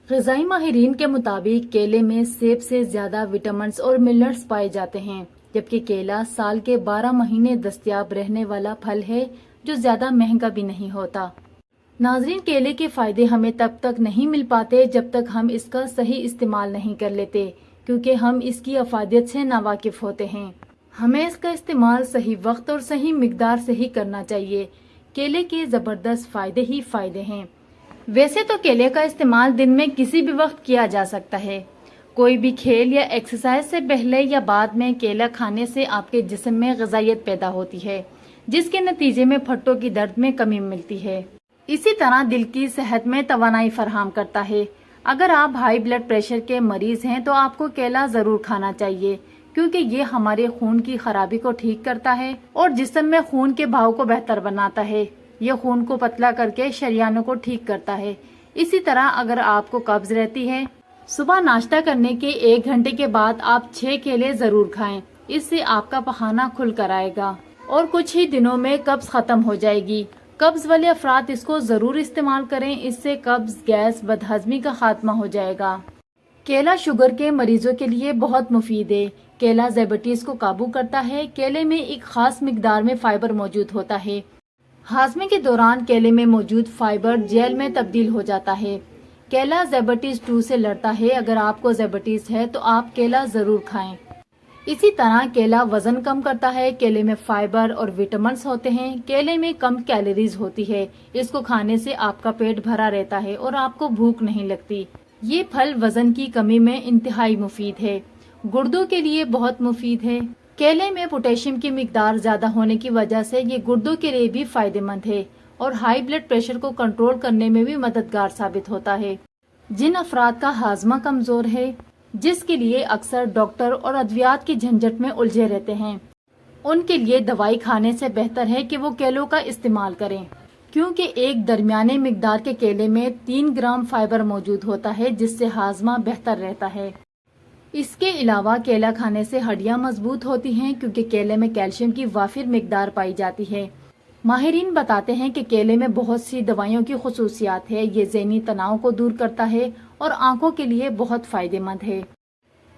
غذائی ماہرین کے مطابق کیلے میں سیب سے زیادہ وٹامنز اور منرلز پائے جاتے ہیں، جبکہ کیلا سال کے 12 مہینے دستیاب رہنے والا پھل ہے جو زیادہ مہنگا بھی نہیں ہوتا۔ ناظرین، کیلے کے فائدے ہمیں تب تک نہیں مل پاتے جب تک ہم اس کا صحیح استعمال نہیں کر لیتے، کیونکہ ہم اس کی افادیت سے ناواقف ہوتے ہیں۔ ہمیں اس کا استعمال صحیح وقت اور صحیح مقدار سے ہی کرنا چاہیے۔ کیلے کے زبردست فائدے ہی فائدے ہیں۔ ویسے تو کیلے کا استعمال دن میں کسی بھی وقت کیا جا سکتا ہے۔ کوئی بھی کھیل یا ایکسرسائز سے پہلے یا بعد میں کیلا کھانے سے آپ کے جسم میں غذائیت پیدا ہوتی ہے، جس کے نتیجے میں پھٹوں کی درد میں کمی ملتی ہے۔ اسی طرح دل کی صحت میں توانائی فراہم کرتا ہے۔ اگر آپ ہائی بلڈ پریشر کے مریض ہیں تو آپ کو کیلا ضرور کھانا چاہیے، کیونکہ یہ ہمارے خون کی خرابی کو ٹھیک کرتا ہے اور جسم میں خون کے بہاؤ کو بہتر بناتا ہے۔ یہ خون کو پتلا کر کے شریانوں کو ٹھیک کرتا ہے۔ اسی طرح اگر آپ کو قبض رہتی ہے، صبح ناشتہ کرنے کے 1 گھنٹے کے بعد آپ 6 کیلے ضرور کھائیں۔ اس سے آپ کا پخانہ کھل کر آئے گا اور کچھ ہی دنوں میں قبض ختم ہو جائے گی۔ قبض والے افراد اس کو ضرور استعمال کریں، اس سے قبض، گیس، بدہضمی کا خاتمہ ہو جائے گا۔ کیلا شوگر کے مریضوں کے لیے بہت مفید ہے۔ کیلا ذیابیطس کو قابو کرتا ہے۔ کیلے میں ایک خاص مقدار میں فائبر موجود ہوتا ہے۔ ہاضمے کے دوران کیلے میں موجود فائبر جیل میں تبدیل ہو جاتا ہے۔ کیلا ذیابیطس 2 سے لڑتا ہے۔ اگر آپ کو ذیابیطس ہے تو آپ کیلا ضرور کھائیں۔ اسی طرح کیلا وزن کم کرتا ہے۔ کیلے میں فائبر اور وٹامنز ہوتے ہیں۔ کیلے میں کم کیلوریز ہوتی ہے۔ اس کو کھانے سے آپ کا پیٹ بھرا رہتا ہے اور آپ کو بھوک نہیں لگتی۔ یہ پھل وزن کی کمی میں انتہائی مفید ہے۔ گردوں کے لیے بہت مفید ہے۔ کیلے میں پوٹاشیم کی مقدار زیادہ ہونے کی وجہ سے یہ گردوں کے لیے بھی فائدہ مند ہے اور ہائی بلڈ پریشر کو کنٹرول کرنے میں بھی مددگار ثابت ہوتا ہے۔ جن افراد کا ہاضمہ کمزور ہے، جس کے لیے اکثر ڈاکٹر اور ادویات کی جھنجٹ میں الجھے رہتے ہیں، ان کے لیے دوائی کھانے سے بہتر ہے کہ وہ کیلوں کا استعمال کریں، کیونکہ ایک درمیانے مقدار کے کیلے میں 3 گرام فائبر موجود ہوتا ہے، جس سے ہاضمہ بہتر رہتا ہے۔ اس کے علاوہ کیلا کھانے سے ہڈیاں مضبوط ہوتی ہیں، کیونکہ کیلے میں کیلشیم کی وافر مقدار پائی جاتی ہے۔ ماہرین بتاتے ہیں کہ کیلے میں بہت سی دوائیوں کی خصوصیات ہے۔ یہ ذہنی تناؤ کو دور کرتا ہے اور آنکھوں کے لیے بہت فائدہ مند ہے۔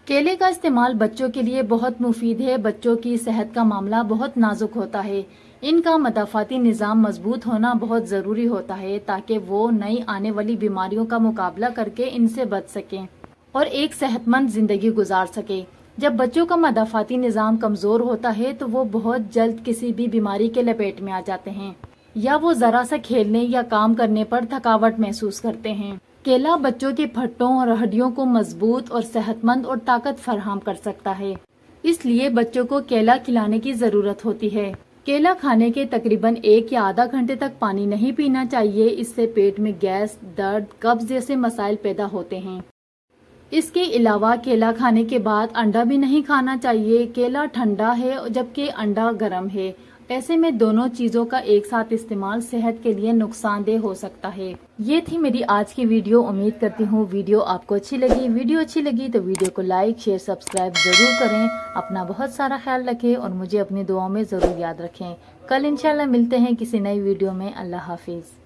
کیلے کا استعمال بچوں کے لیے بہت مفید ہے۔ بچوں کی صحت کا معاملہ بہت نازک ہوتا ہے۔ ان کا مدافعتی نظام مضبوط ہونا بہت ضروری ہوتا ہے تاکہ وہ نئی آنے والی بیماریوں کا مقابلہ کر کے ان سے بچ سکیں اور ایک صحت مند زندگی گزار سکے۔ جب بچوں کا مدافعتی نظام کمزور ہوتا ہے تو وہ بہت جلد کسی بھی بیماری کے لپیٹ میں آ جاتے ہیں، یا وہ ذرا سا کھیلنے یا کام کرنے پر تھکاوٹ محسوس کرتے ہیں۔ کیلا بچوں کے پھٹوں اور ہڈیوں کو مضبوط اور صحت مند اور طاقت فراہم کر سکتا ہے، اس لیے بچوں کو کیلا کھلانے کی ضرورت ہوتی ہے۔ کیلا کھانے کے تقریباً 1 یا آدھا گھنٹے تک پانی نہیں پینا چاہیے، اس سے پیٹ میں گیس، درد، قبض جیسے مسائل پیدا ہوتے ہیں۔ اس کے علاوہ کیلا کھانے کے بعد انڈا بھی نہیں کھانا چاہیے۔ کیلا ٹھنڈا ہے جبکہ انڈا گرم ہے، ایسے میں دونوں چیزوں کا ایک ساتھ استعمال صحت کے لیے نقصان دہ ہو سکتا ہے۔ یہ تھی میری آج کی ویڈیو۔ امید کرتی ہوں ویڈیو آپ کو اچھی لگی۔ ویڈیو اچھی لگی تو ویڈیو کو لائک، شیئر، سبسکرائب ضرور کریں۔ اپنا بہت سارا خیال رکھیں اور مجھے اپنی دعاؤں میں ضرور یاد رکھیں۔ کل انشاءاللہ ملتے ہیں کسی نئی ویڈیو میں۔ اللہ حافظ۔